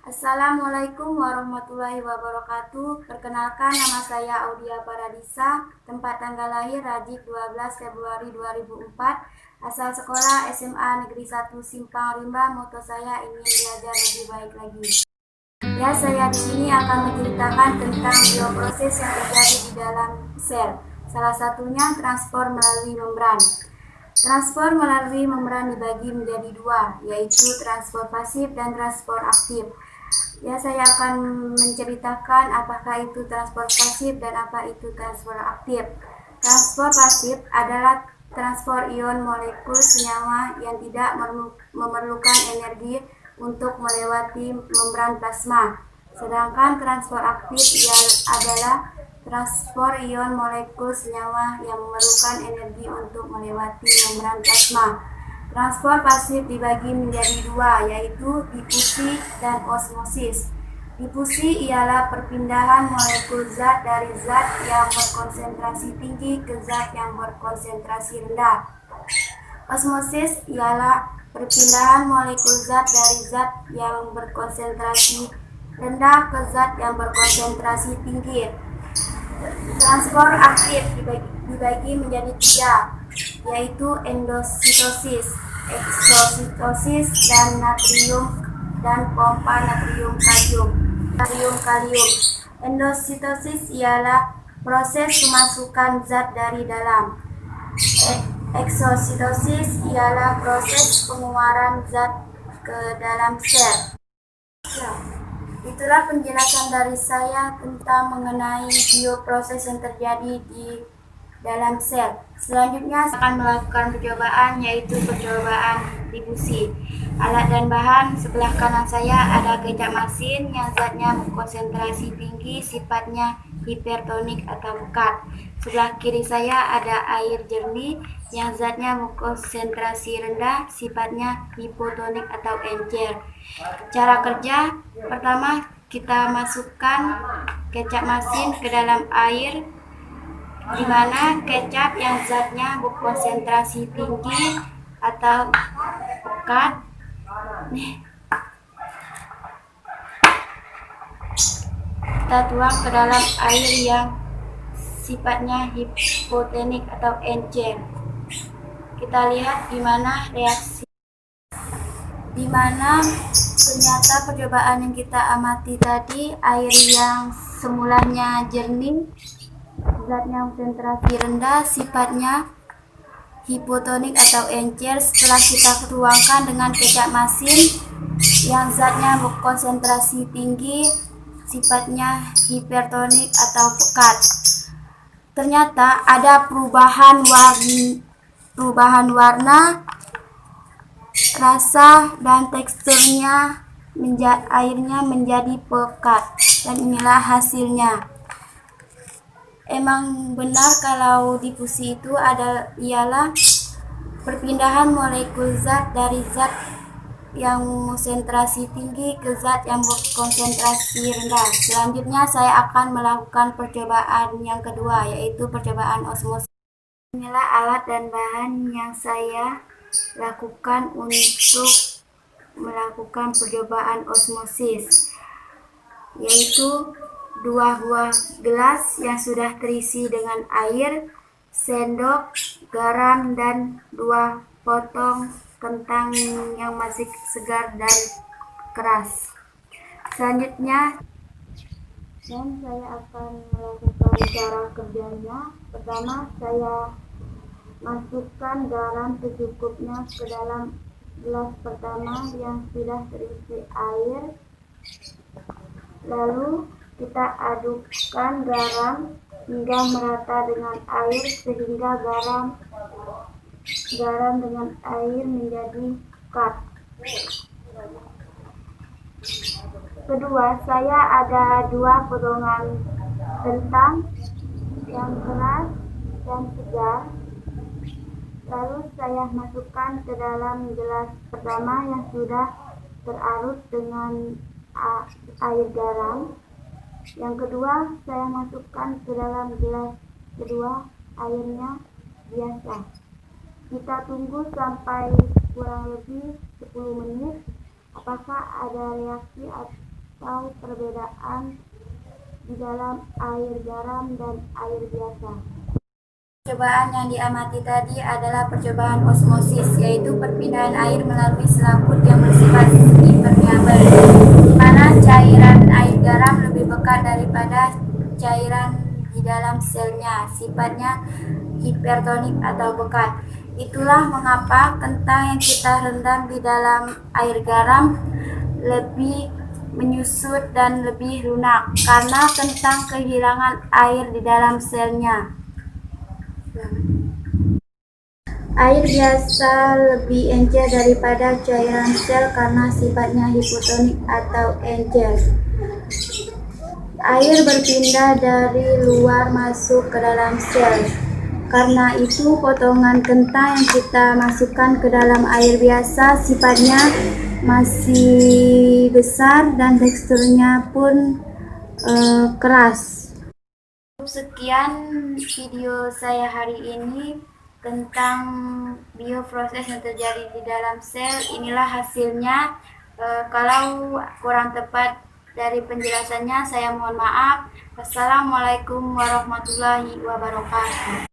Assalamualaikum warahmatullahi wabarakatuh. Perkenalkan, nama saya Audia Paradisa, tempat tanggal lahir Rajib 12 Februari 2004, asal sekolah SMA Negeri 1 Simpang Rimba. Moto saya ingin belajar lebih baik lagi. Ya, saya di sini akan menceritakan tentang bioproses yang terjadi di dalam sel. Salah satunya transport melalui membran. Transport melalui membran dibagi menjadi dua, yaitu transport pasif dan transport aktif. Ya, saya akan menceritakan apakah itu transport pasif dan apa itu transport aktif. Transport pasif adalah transport ion molekul senyawa yang tidak memerlukan energi untuk melewati membran plasma. Sedangkan transport aktif adalah transport ion molekul senyawa yang memerlukan energi untuk melewati membran plasma. Transport pasif dibagi menjadi dua, yaitu difusi dan osmosis. Difusi ialah perpindahan molekul zat dari zat yang berkonsentrasi tinggi ke zat yang berkonsentrasi rendah. Osmosis ialah perpindahan molekul zat dari zat yang berkonsentrasi rendah ke zat yang berkonsentrasi tinggi. Transport aktif dibagi menjadi tiga, yaitu endositosis, eksositosis, dan natrium dan pompa natrium kalium. Endositosis ialah proses kemasukan zat dari dalam. Eksositosis ialah proses pengeluaran zat ke dalam sel. Itulah penjelasan dari saya tentang mengenai bioproses yang terjadi di dalam sel. Selanjutnya saya akan melakukan percobaan, yaitu percobaan difusi. Alat dan bahan sebelah kanan saya ada kecap masin yang zatnya konsentrasi tinggi, sifatnya hipertonik atau pekat. Sebelah kiri saya ada air jernih yang zatnya konsentrasi rendah, sifatnya hipotonik atau encer. Cara kerja: pertama, kita masukkan kecap masin ke dalam air, di mana kecap yang zatnya berkonsentrasi tinggi atau pekat kita tuang ke dalam air yang sifatnya hipotonik atau encer. Kita lihat di mana reaksi, di mana ternyata percobaan yang kita amati tadi, air yang semulanya jernih, zatnya konsentrasi rendah, sifatnya hipotonik atau encer, setelah kita tuangkan dengan kecap masin yang zatnya berkonsentrasi tinggi, sifatnya hipertonik atau pekat, ternyata ada perubahan warna, rasa, dan teksturnya. Airnya menjadi pekat, dan inilah hasilnya. Emang benar kalau difusi itu ialah perpindahan molekul zat dari zat yang konsentrasi tinggi ke zat yang berkonsentrasi rendah. Selanjutnya saya akan melakukan percobaan yang kedua, yaitu percobaan osmosis. Inilah alat dan bahan yang saya lakukan untuk melakukan percobaan osmosis, yaitu 2 buah gelas yang sudah terisi dengan air, sendok, garam, dan 2 potong kentang yang masih segar dan keras. Selanjutnya saya akan melakukan cara kerjanya. Pertama, saya masukkan garam secukupnya ke dalam gelas pertama yang sudah terisi air. Lalu kita adukkan garam hingga merata dengan air, sehingga garam dengan air menjadi pekat. Kedua, saya ada 2 potongan kentang yang keras dan segar. Lalu saya masukkan ke dalam gelas pertama yang sudah terarut dengan air garam. Yang kedua, saya masukkan ke dalam gelas kedua, airnya biasa. Kita tunggu sampai kurang lebih 10 menit apakah ada reaksi atau perbedaan di dalam air garam dan air biasa. Percobaan yang diamati tadi adalah percobaan osmosis, yaitu perpindahan air melalui selaput yang bersifat impermeabel, di mana cairan air garam lebih pekat daripada cairan di dalam selnya, sifatnya hipertonik atau pekat. Itulah mengapa kentang yang kita rendam di dalam air garam lebih menyusut dan lebih lunak, karena kentang kehilangan air di dalam selnya. Air biasa lebih encer daripada cairan sel karena sifatnya hipotonik atau encer. Air berpindah dari luar masuk ke dalam sel. Karena itu, potongan kentang yang kita masukkan ke dalam air biasa sifatnya masih besar dan teksturnya pun keras. Sekian video saya hari ini tentang bioproses yang terjadi di dalam sel. Inilah hasilnya. Kalau kurang tepat dari penjelasannya, saya mohon maaf. Wassalamualaikum warahmatullahi wabarakatuh.